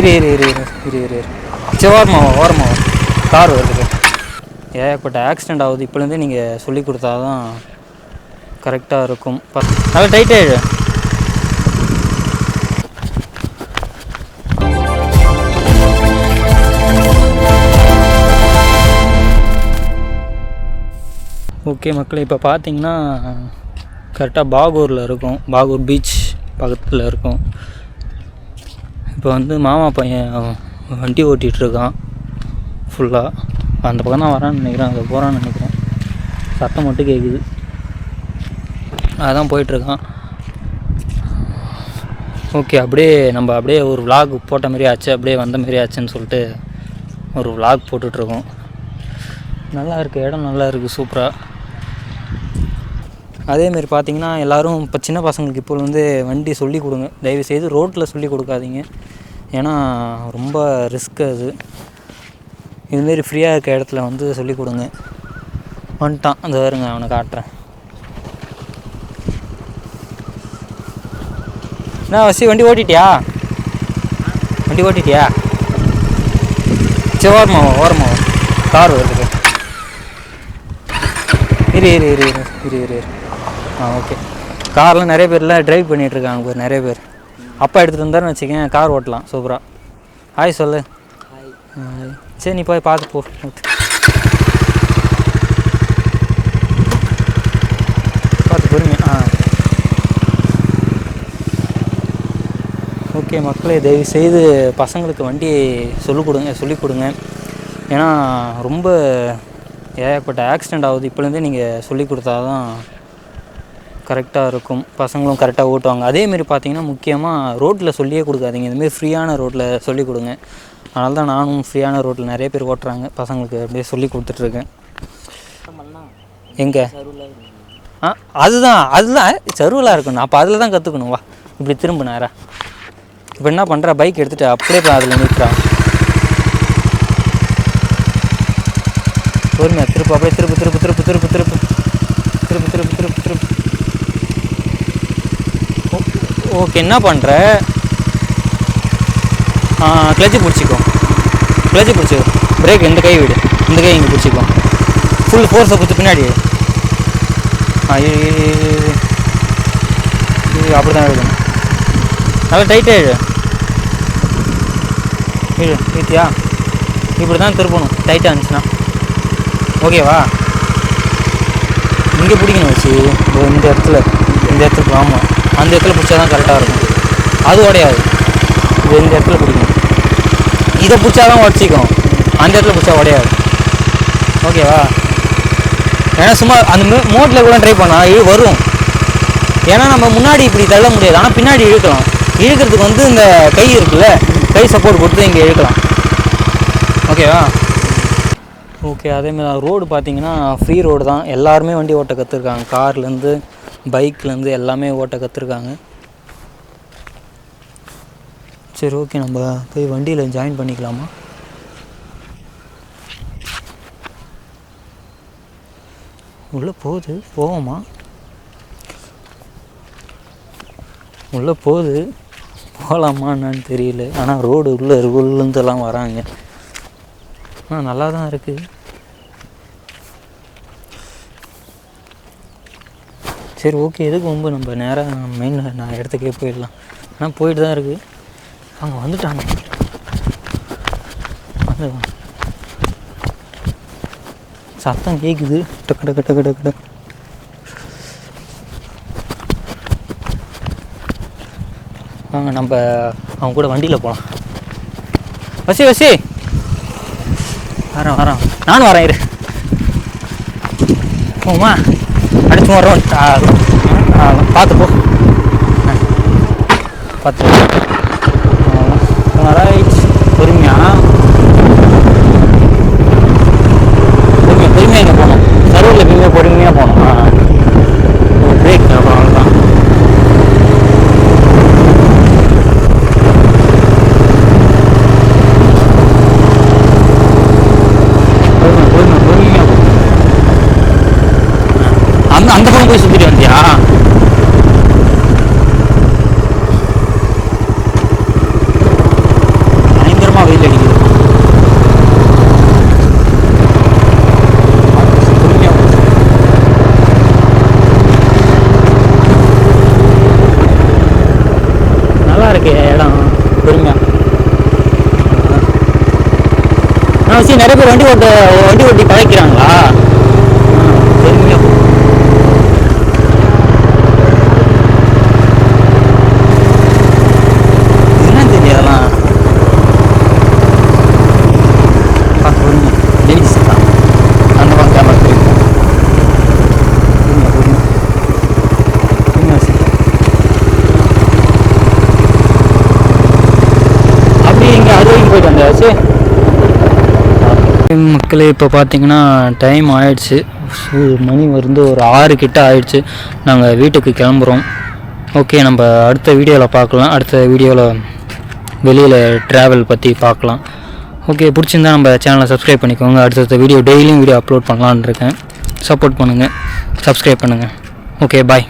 இரு இரு இரு இரு இரு இரு இரு சரி ஓரமாவா கார் வருது. ஏகப்பட்ட ஆக்சிடெண்ட் ஆகுது. இப்போலேருந்தே நீங்கள் சொல்லி கொடுத்தா தான் கரெக்டாக இருக்கும். நல்லா டைட்டாக ஓகே மக்களே, இப்போ பார்த்தீங்கன்னா கரெக்டாக பாகூரில் இருக்கும். பாகூர் பீச் பக்கத்தில் இருக்கும். இப்போ வந்து மாமா பையன் வண்டி ஓட்டிகிட்ருக்கான் ஃபுல்லாக. அந்த பக்கம் தான் வரான்னு நினைக்கிறேன், அங்கே போகிறான்னு நினைக்கிறேன். சத்தம் மட்டும் கேட்குது. அதான் போயிட்டுருக்கான். ஓகே, அப்படியே ஒரு விலாக் போட்ட மாரி ஆச்சு, அப்படியே வந்த மாரி ஆச்சுன்னு சொல்லிட்டு ஒரு விலாக் போட்டுட்ருக்கோம். நல்லா இருக்குது, இடம் நல்லா இருக்குது, சூப்பராக. அதேமாரி பார்த்திங்கன்னா எல்லோரும் இப்போ சின்ன பசங்களுக்கு இப்போ வந்து வண்டி சொல்லி கொடுங்க. தயவுசெய்து ரோட்டில் சொல்லி கொடுக்காதீங்க. ஏன்னா ரொம்ப ரிஸ்க்கு அது. இதுமாரி ஃப்ரீயாக இருக்க இடத்துல வந்து சொல்லி கொடுங்க. வந்துட்டான் அந்த வருங்க, அவனை காட்டுறேன். என்ன வண்டி ஓட்டிட்டியா? சரி ஓரமாவா கார் வருது. இரு இரு இரு இரு இரு இரு இரு ஓகே. கார்லாம் நிறைய பேர்லாம் ட்ரைவ் பண்ணிகிட்ருக்காங்க நிறைய பேர். அப்பா எடுத்துகிட்டு வந்தாருன்னு வச்சுக்கேன், கார் ஓட்டலாம் சூப்பராக. ஹாய் சொல்லு. சரி நீ போய் பார்த்து போ. பார்த்து பொறுமையா. ஓகே மக்களே, தயவுசெய்து பசங்களுக்கு வண்டி சொல்லிக் கொடுங்க. ஏன்னா ரொம்ப ஏகப்பட்ட ஆக்சிடெண்ட் ஆகுது. இப்போலேருந்தே நீங்கள் சொல்லி கொடுத்தா தான் கரெக்டாக இருக்கும். பசங்களும் கரெக்டாக ஓட்டுவாங்க. அதேமாரி பார்த்தீங்கன்னா முக்கியமாக ரோட்டில் சொல்லியே கொடுக்காதீங்க. இதுமாரி ஃப்ரீயான ரோட்டில் சொல்லிக் கொடுங்க. அதனால தான் நானும் ஃப்ரீயான ரோட்டில் நிறைய பேர் ஓட்டுறாங்க. பசங்களுக்கு அப்படியே சொல்லி கொடுத்துட்ருக்கேன். எங்கே? அதுதான் சருவலாக இருக்கணும். அப்போ அதில் தான் கற்றுக்கணும். வா இப்படி திரும்ப நேராக. இப்போ என்ன பண்ணுறா, பைக் எடுத்துகிட்டு அப்படியே அதில் நிற்கிறான். பொறுமையா திருப்பு, அப்படியே திருப்பு. ஓகே, என்ன பண்ணுற? கிளட்சி பிடிச்சிக்கோ. பிரேக் இந்த கை விடு, இந்த கை இங்கே பிடிச்சிக்கோ. ஃபுல் ஃபோர்ஸை கொடுத்து பின்னாடி. இது அப்படி தான் எடுக்கணும். நல்லா டைட்டாக ஈட்டியா இப்படி தான் திருப்பணும். டைட்டாக இருந்துச்சுன்னா ஓகேவா? இங்கே பிடிக்கணும் வச்சு இந்த இடத்துல ஆமாம், அந்த இடத்துல பிடிச்சா தான் கரெக்டாக இருக்கும். அது உடையாது. இந்த இடத்துல பிடிக்கணும். இதை பிடிச்சா தான் உடச்சிக்கும், அந்த இடத்துல பிடிச்சா உடையாது. ஓகேவா? ஏன்னா சும்மா அந்த மோட்டில் கூட ட்ரை பண்ணால் வரும். ஏன்னா நம்ம முன்னாடி இப்படி தள்ள முடியாது, ஆனால் பின்னாடி இழுக்கலாம். இழுக்கிறதுக்கு வந்து இந்த கை இருக்குல்ல, கை சப்போர்ட் கொடுத்து இங்கே இழுக்கலாம். ஓகேவா? ஓகே. அதேமாதிரி ரோடு பார்த்திங்கன்னா ஃப்ரீ ரோடு தான். எல்லாருமே வண்டி ஓட்ட கற்றுருக்காங்க. கார்லேருந்து பைக்லேருந்து எல்லாமே ஓட்ட கற்றுருக்காங்க. சரி ஓகே, நம்ம போய் வண்டியில் ஜாயின் பண்ணிக்கலாமா? உள்ளே போவோமா? உள்ளே போகலாமா என்னன்னு தெரியல. ஆனால் ரோடு உள்ளேருந்துலாம் வராங்க. நல்லா தான் இருக்குது. சரி ஓகே, எதுக்கு ரொம்ப நம்ம நேராக மெயின் நான் இடத்துக்கே போயிடலாம். ஆனால் போயிட்டு தான் இருக்குது. அவங்க வந்துட்டாங்க. சத்தம் கேட்குது. டக்கு வாங்க, நம்ம அவங்க கூட வண்டியில் போகலாம். வசி வரேன் நானும் வரேன். இரு போமா, அடிச்சு வரோம். பார்த்து போ. ரைட். பொறுமையாக இங்கே போகணும். சர்வரில் எப்பயுமே பொறுமையாக போகணும். பிரேக் அப்புறம் அவ்வளோதான். அந்த பக்கம் போய் சுற்றிட்டு வந்தியா? பொறுமையாக. ஆனால் நிறைய பேர் வண்டி ஓட்டி பழக்கிறாங்களா? பொறுமையாக போ. என்னன்னு தெரியாதெல்லாம் பொறுமையாக லேடிஸ் தான் அந்த மாதிரி கேமரா போயிருக்கோம். அப்படியே இங்கே அது வரைக்கும் போயிட்டு வந்தாச்சு. மக்களே இப்போ பார்த்தீங்கன்னா டைம் ஆயிடுச்சு. மணி வந்து ஒரு 6 கிட்ட ஆயிடுச்சு. நாங்கள் வீட்டுக்கு கிளம்புறோம். ஓகே, நம்ம அடுத்த வீடியோவில் பார்க்கலாம். அடுத்த வீடியோவில் வெளியில் ட்ராவல் பற்றி பார்க்கலாம். ஓகே, பிடிச்சிருந்தா நம்ம சேனலை சப்ஸ்கிரைப் பண்ணிக்கோங்க. அடுத்த வீடியோ டெய்லியும் வீடியோ அப்லோட் பண்ணலான்னு இருக்கேன். சப்போர்ட் பண்ணுங்கள், சப்ஸ்கிரைப் பண்ணுங்கள். ஓகே, பாய்.